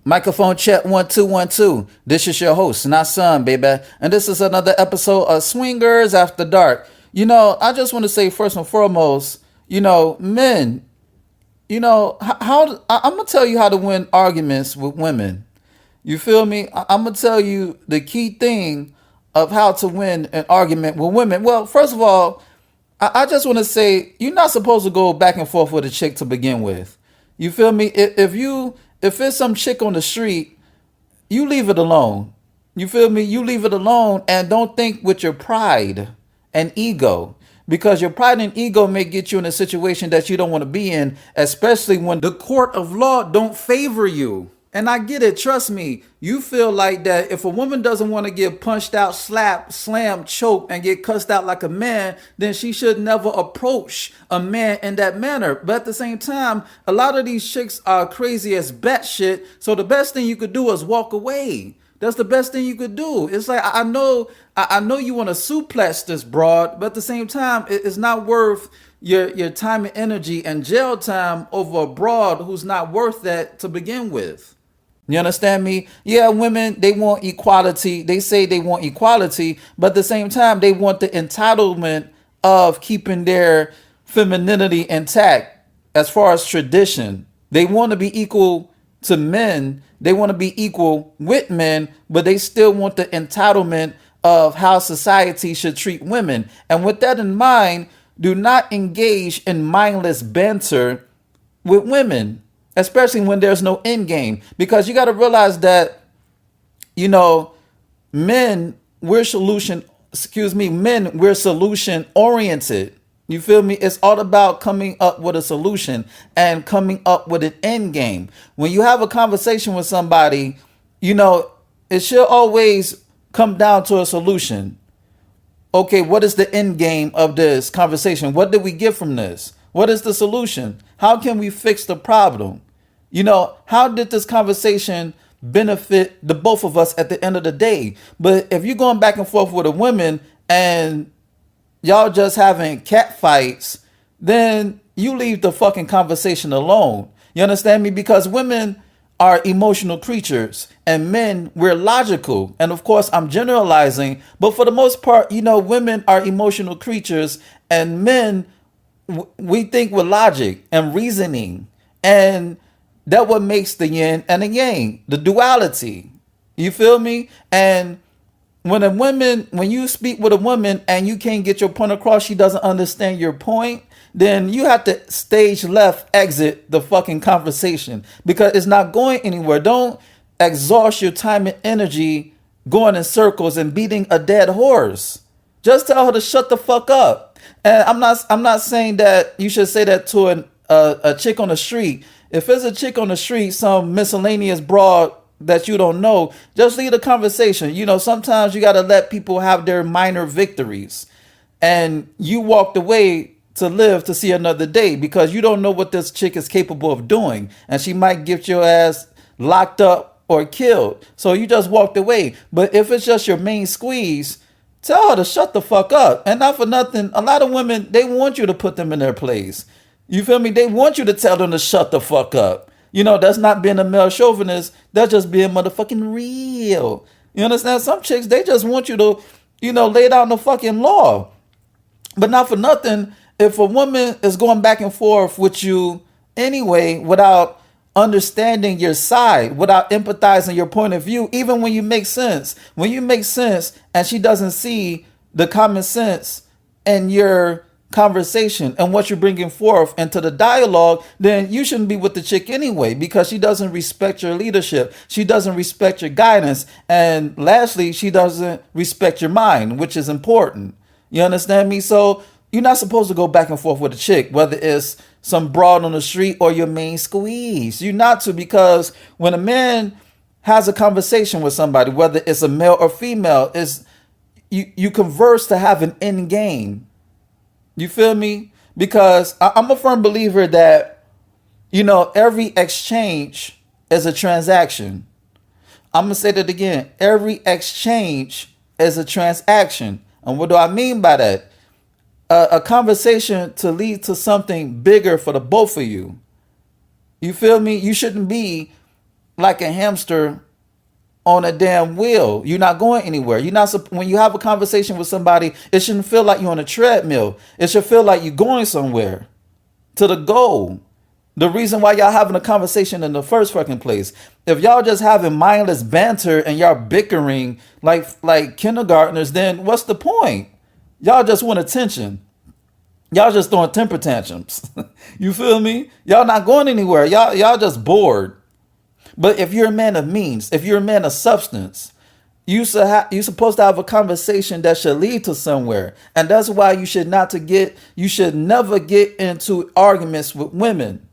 Microphone check 1 2 1 2. This is your host, not son, baby, and this is another episode of Swingers After Dark. I just want to say first and foremost, men. I'm gonna tell you how to win arguments with women. You feel me? I'm gonna tell you the key thing of how to win an argument with women. Well, first of all, I just want to say you're not supposed to go back and forth with a chick to begin with. You feel me? If it's some chick on the street, you leave it alone. You feel me? You leave it alone and don't think with your pride and ego. Because your pride and ego may get you in a situation that you don't want to be in, especially when the court of law don't favor you. And I get it, trust me. You feel like that if a woman doesn't want to get punched out, slapped, slammed, choked, and get cussed out like a man, then she should never approach a man in that manner. But at the same time, a lot of these chicks are crazy as batshit. So the best thing you could do is walk away. That's the best thing you could do. It's like I know you want to suplex this broad, but at the same time, it's not worth your time and energy and jail time over a broad who's not worth that to begin with. You understand me? Yeah, women, they want equality. They say they want equality, but at the same time, they want the entitlement of keeping their femininity intact as far as tradition. They want to be equal to men. They want to be equal with men, but they still want the entitlement of how society should treat women. And with that in mind, do not engage in mindless banter with women, especially when there's no end game. Because you got to realize that, men, we're solution oriented. You feel me? It's all about coming up with a solution and coming up with an end game. When you have a conversation with somebody, it should always come down to a solution. Okay, what is the end game of this conversation? What did we get from this? What is the solution? How can we fix the problem? How did this conversation benefit the both of us at the end of the day? But if you're going back and forth with a woman and y'all just having cat fights, then you leave the fucking conversation alone. You understand me? Because women are emotional creatures and men, we're logical. And of course, I'm generalizing, but for the most part, women are emotional creatures and men, we think with logic and reasoning. And that what makes the yin and the yang, the duality. You feel me? And when you speak with a woman and you can't get your point across, she doesn't understand your point, then you have to stage left exit the fucking conversation because it's not going anywhere. Don't exhaust your time and energy going in circles and beating a dead horse. Just tell her to shut the fuck up. And I'm not saying that you should say that to a chick on the street. If it's a chick on the street, some miscellaneous broad that you don't know, just leave the conversation. Sometimes you got to let people have their minor victories. And you walked away to live to see another day because you don't know what this chick is capable of doing. And she might get your ass locked up or killed. So you just walked away. But if it's just your main squeeze, tell her to shut the fuck up. And not for nothing, a lot of women, they want you to put them in their place. You feel me? They want you to tell them to shut the fuck up. That's not being a male chauvinist. That's just being motherfucking real. You understand? Some chicks, they just want you to, lay down the fucking law. But not for nothing, if a woman is going back and forth with you anyway, without understanding your side, without empathizing your point of view, even when you make sense and she doesn't see the common sense in your conversation and what you're bringing forth into the dialogue, then you shouldn't be with the chick anyway because she doesn't respect your leadership. She doesn't respect your guidance. And lastly, she doesn't respect your mind, which is important. You understand me? So you're not supposed to go back and forth with a chick, whether it's some broad on the street or your main squeeze. You're not to, because when a man has a conversation with somebody, whether it's a male or female, is you converse to have an end game. You feel me? Because I'm a firm believer that, every exchange is a transaction. I'm going to say that again. Every exchange is a transaction. And what do I mean by that? A conversation to lead to something bigger for the both of you. You feel me? You shouldn't be like a hamster on a damn wheel. You're not going anywhere. You're not when you have a conversation with somebody, it shouldn't feel like you're on a treadmill. It should feel like you're going somewhere to the goal. The reason why y'all having a conversation in the first fucking place. If y'all just having mindless banter and y'all bickering like kindergartners, then what's the point? Y'all just want attention. Y'all just throwing temper tantrums. You feel me? Y'all not going anywhere. Y'all just bored. But if you're a man of means, if you're a man of substance, you're supposed to have a conversation that should lead to somewhere. And that's why you should never get into arguments with women.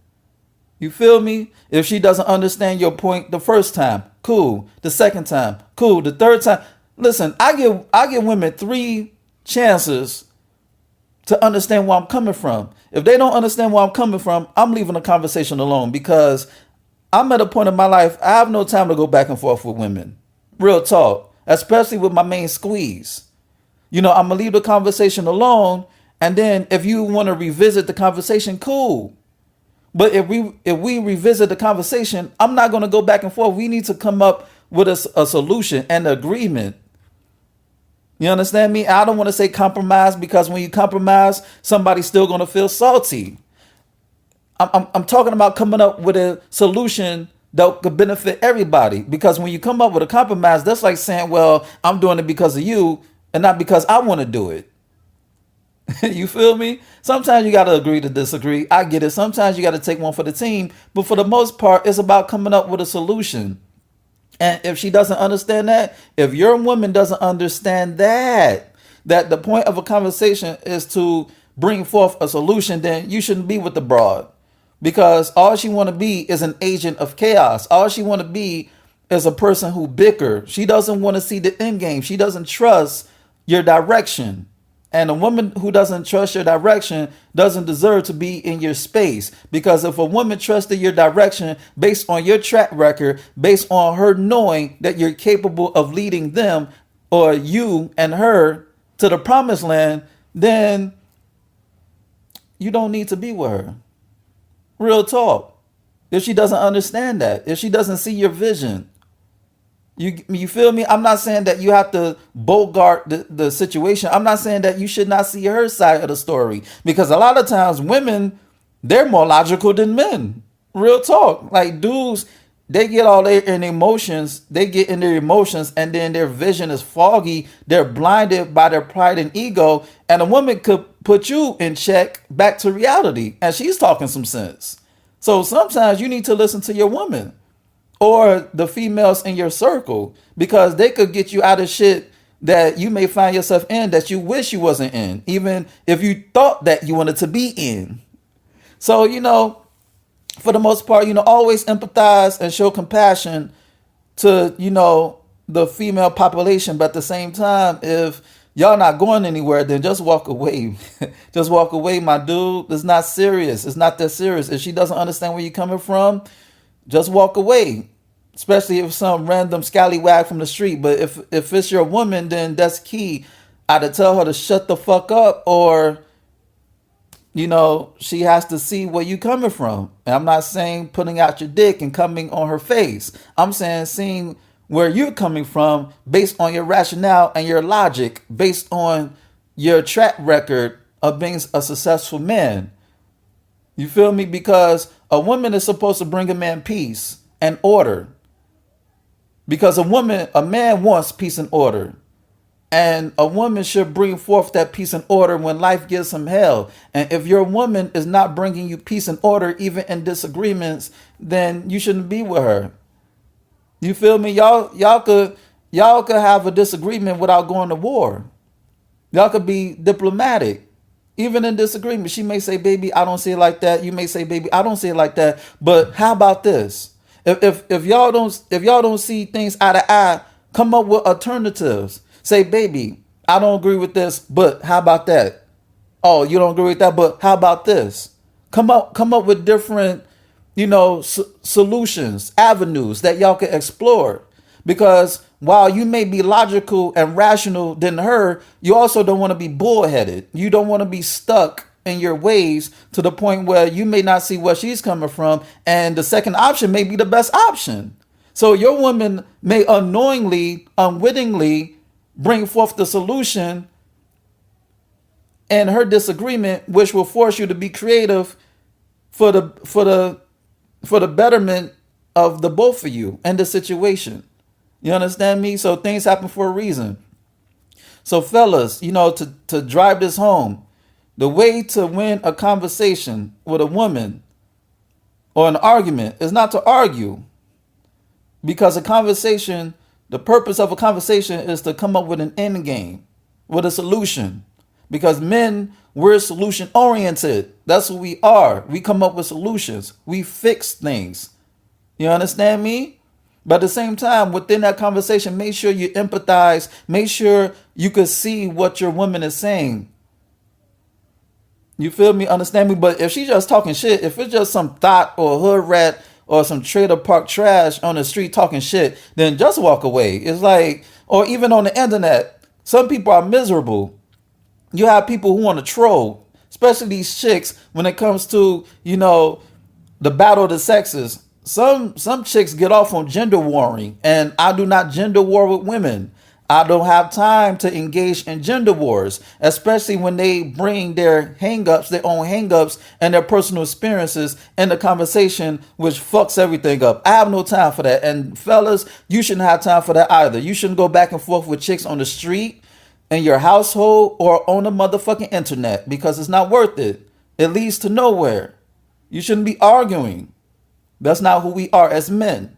You feel me? If she doesn't understand your point the first time, cool. The second time, cool. The third time, listen, I give women 3 chances to understand where I'm coming from. If they don't understand where I'm coming from, I'm leaving the conversation alone, because I'm at a point in my life, I have no time to go back and forth with women. Real talk. Especially with my main squeeze. I'm going to leave the conversation alone. And then if you want to revisit the conversation, cool. But if we revisit the conversation, I'm not going to go back and forth. We need to come up with a solution and agreement. You understand me? I don't want to say compromise, because when you compromise, somebody's still going to feel salty. I'm talking about coming up with a solution that could benefit everybody. Because when you come up with a compromise, that's like saying, well, I'm doing it because of you and not because I want to do it. You feel me? Sometimes you got to agree to disagree. I get it. Sometimes you got to take one for the team. But for the most part, it's about coming up with a solution. And if she doesn't understand that, if your woman doesn't understand that the point of a conversation is to bring forth a solution, then you shouldn't be with the broad. Because all she want to be is an agent of chaos. All she want to be is a person who bicker. She doesn't want to see the end game. She doesn't trust your direction. And a woman who doesn't trust your direction doesn't deserve to be in your space. Because if a woman trusted your direction based on your track record, based on her knowing that you're capable of leading them or you and her to the promised land, then you don't need to be with her. Real talk. If she doesn't understand that, if she doesn't see your vision, you feel me? I'm not saying that you have to bogart the situation. I'm not saying that you should not see her side of the story, because a lot of times women, they're more logical than men. Real talk. Like dudes, they get all their in emotions. They get in their emotions, and then their vision is foggy. They're blinded by their pride and ego. And a woman could put you in check back to reality, and she's talking some sense. So sometimes you need to listen to your woman or the females in your circle, because they could get you out of shit that you may find yourself in that you wish you wasn't in, even if you thought that you wanted to be in. So, for the most part, always empathize and show compassion to, the female population. But at the same time, if y'all not going anywhere, then just walk away. Just walk away, my dude. It's not serious. It's not that serious. If she doesn't understand where you're coming from, just walk away. Especially if some random scallywag from the street. But if it's your woman, then that's key. Either tell her to shut the fuck up, or she has to see where you coming from. And I'm not saying putting out your dick and coming on her face. I'm saying seeing where you're coming from based on your rationale and your logic, based on your track record of being a successful man. You feel me? Because a woman is supposed to bring a man peace and order. Because a man wants peace and order. And a woman should bring forth that peace and order when life gives him hell. And if your woman is not bringing you peace and order, even in disagreements, then you shouldn't be with her. You feel me? Y'all could have a disagreement without going to war. Y'all could be diplomatic. Even in disagreement, she may say, baby, I don't see it like that. You may say, baby, I don't see it like that. But how about this? If y'all don't see things eye to eye, come up with alternatives. Say, baby, I don't agree with this, but how about that? Oh, you don't agree with that, but how about this? Come up with different, solutions, avenues that y'all can explore. Because while you may be logical and rational than her, you also don't want to be bullheaded. You don't want to be stuck in your ways to the point where you may not see where she's coming from, and the second option may be the best option. So your woman may unknowingly, unwittingly bring forth the solution and her disagreement, which will force you to be creative for the betterment of the both of you and the situation. You understand me? So things happen for a reason. So fellas, to drive this home, the way to win a conversation with a woman or an argument is not to argue, because the purpose of a conversation is to come up with an end game, with a solution. Because men, we're solution oriented. That's who we are. We come up with solutions. We fix things. You understand me? But at the same time, within that conversation, make sure you empathize. Make sure you can see what your woman is saying. You feel me? Understand me? But if she's just talking shit, if it's just some thought or hood rat or some trailer park trash on the street talking shit, then just walk away. It's like, or even on the internet, some people are miserable. You have people who want to troll, especially these chicks when it comes to, the battle of the sexes. Some chicks get off on gender warring, and I do not gender war with women. I don't have time to engage in gender wars, especially when they bring their hangups, their own hangups, and their personal experiences in the conversation, which fucks everything up. I have no time for that. And fellas, you shouldn't have time for that either. You shouldn't go back and forth with chicks on the street, in your household, or on the motherfucking internet, because it's not worth it. It leads to nowhere. You shouldn't be arguing. That's not who we are as men.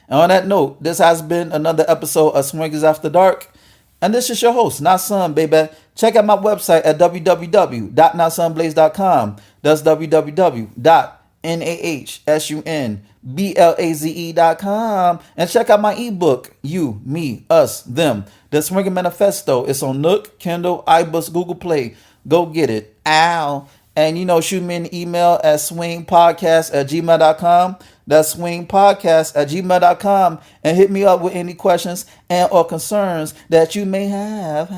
And on that note, this has been another episode of Swingers After Dark. And this is your host, Nasun, baby. Check out my website at www.nasunblaze.com. That's www.nahsunblaze.com. And check out my ebook, You, Me, Us, Them, The Swinger Manifesto. It's on Nook, Kindle, iBooks, Google Play. Go get it. Ow. And, shoot me an email at swingpodcast@gmail.com. That's swingpodcast@gmail.com. And hit me up with any questions and or concerns that you may have.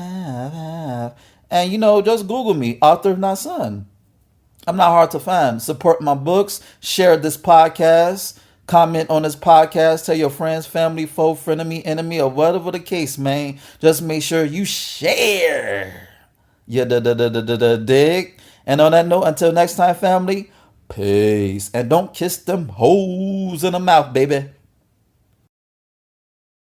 And, just Google me, Author Nasun. I'm not hard to find. Support my books. Share this podcast. Comment on this podcast. Tell your friends, family, foe, frenemy, enemy, or whatever the case, man. Just make sure you share. Yeah, dig. And on that note, until next time, family, peace. And don't kiss them hoes in the mouth, baby.